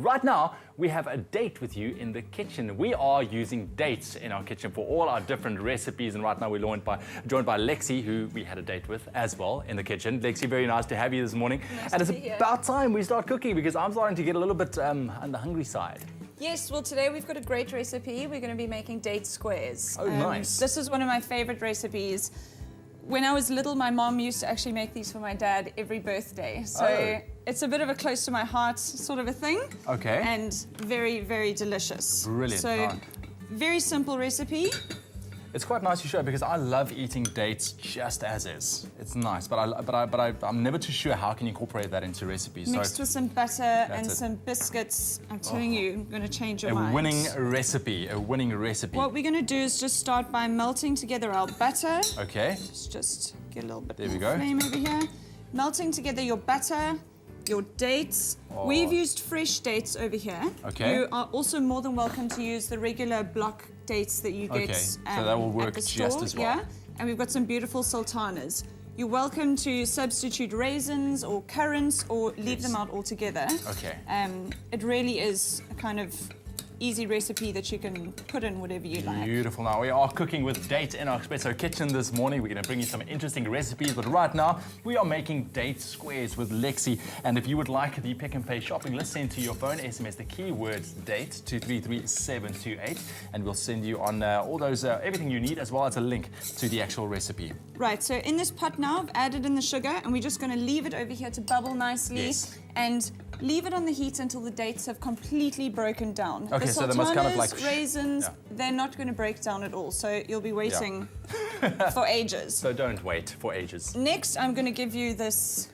right now, we have a date with you in the kitchen. We are using dates in our kitchen for all our different recipes, and right now we're joined by Lexi, who we had a date with as well in the kitchen. Lexi, very nice to have you this morning. Nice and to it's be here. about time we start cooking because I'm starting to get a little bit on the hungry side. Yes, well today we've got a great recipe. We're going to be making date squares. Oh, nice. This is one of my favorite recipes. When I was little, my mom used to actually make these for my dad every birthday. So it's a bit of a close to my heart sort of a thing. Okay. And very, very delicious. Brilliant. So very simple recipe. It's quite nice you show because I love eating dates just as is. It's nice, but I'm never too sure how can you incorporate that into recipes. Mixed with some butter and some biscuits. I'm telling you, I'm going to change your mind. A winning recipe. What we're going to do is just start by melting together our butter. Okay. Let's just get a little bit There we more go. flame over here. Melting together your butter, your dates. We've used fresh dates over here. Okay. You are also more than welcome to use the regular block dates that you get so that will work at the just store. as well. Yeah, and we've got some beautiful sultanas. You're welcome to substitute raisins or currants or leave them out altogether. Okay. It really is a kind of easy recipe that you can put in whatever you like. Beautiful. Now, we are cooking with date in our espresso kitchen this morning. We're going to bring you some interesting recipes, but right now, we are making date squares with Lexi. And if you would like the Pick and Pay shopping list sent to your phone, SMS the keywords date to 33728, and we'll send you on all those, everything you need, as well as a link to the actual recipe. Right, so in this pot now, I've added in the sugar, and we're just going to leave it over here to bubble nicely. Yes. And leave it on the heat until the dates have completely broken down. Okay, the so they must kind of like... raisins, they're not going to break down at all, so you'll be waiting for ages. So don't wait for ages. Next, I'm going to give you this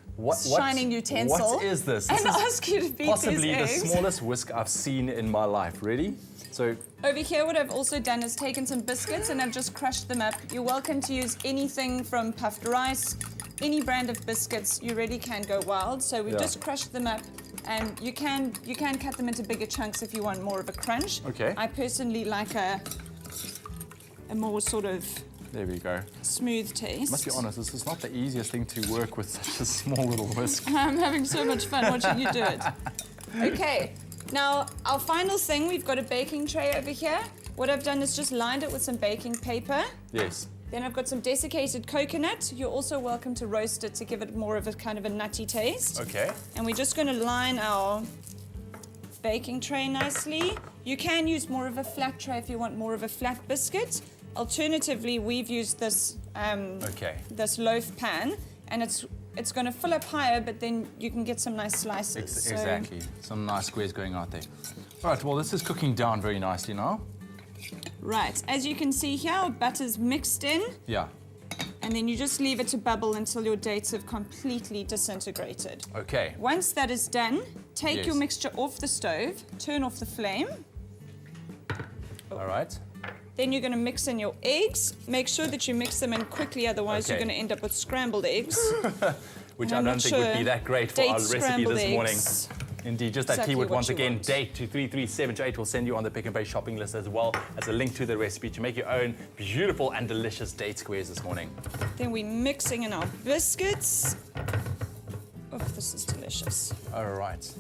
shining utensil. What is this? And ask you to beat possibly these the eggs. smallest whisk I've seen in my life. Ready? So over here, what I've also done is taken some biscuits and I've just crushed them up. You're welcome to use anything from puffed rice, any brand of biscuits. You really can go wild. So we've just crushed them up, and you can cut them into bigger chunks if you want more of a crunch. Okay. I personally like a more sort of there we go. smooth taste. Must be honest, this is not the easiest thing to work with such a small little whisk. I'm having so much fun watching you do it. Okay. Now, our final thing, we've got a baking tray over here. What I've done is just lined it with some baking paper. Yes. Then I've got some desiccated coconut. You're also welcome to roast it to give it more of a kind of a nutty taste. Okay. And we're just going to line our baking tray nicely. You can use more of a flat tray if you want more of a flat biscuit. Alternatively, we've used this this loaf pan, and it's going to fill up higher, but then you can get some nice slices. Exactly. Some nice squares going out there. All right, well, this is cooking down very nicely now. Right, as you can see here, our butter's mixed in. Yeah. And then you just leave it to bubble until your dates have completely disintegrated. Okay. Once that is done, take your mixture off the stove, turn off the flame. All right. Then you're going to mix in your eggs. Make sure that you mix them in quickly, otherwise you're going to end up with scrambled eggs. Which I don't think would be that great for our recipe this morning. Indeed, just that keyword once again, date to 33728 will send you on the Pick and Pay shopping list, as well as a link to the recipe to make your own beautiful and delicious date squares this morning. Then we're mixing in our biscuits. Oh, this is delicious. All right.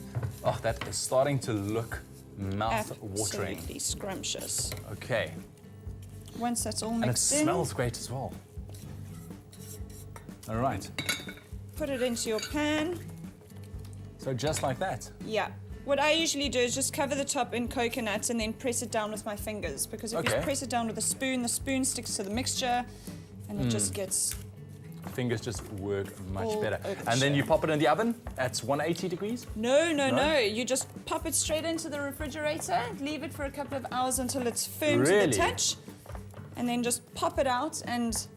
Oh, that is starting to look mouth-watering. Absolutely scrumptious. Okay. Once that's all mixed in, and it smells great as well. All right. put it into your pan. So just like that? Yeah. What I usually do is just cover the top in coconut and then press it down with my fingers, because if you press it down with the spoon sticks to the mixture and it just gets... Fingers just work much better. over And then shape. you pop it in the oven at 180 degrees? No. You just pop it straight into the refrigerator, leave it for a couple of hours until it's firm to the touch, and then just pop it out and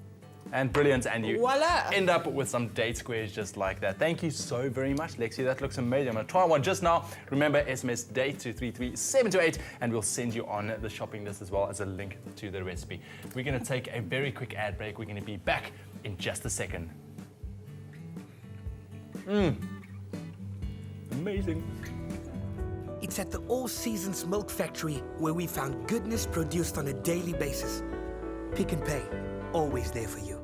brilliant, and you voila! End up with some date squares just like that. Thank you so very much, Lexi. That looks amazing. I'm going to try one just now. Remember, SMS date to 33728, and we'll send you on the shopping list as well as a link to the recipe. We're going to take a very quick ad break. We're going to be back in just a second. Amazing. It's at the All Seasons Milk Factory where we found goodness produced on a daily basis. Pick and Pay, always there for you.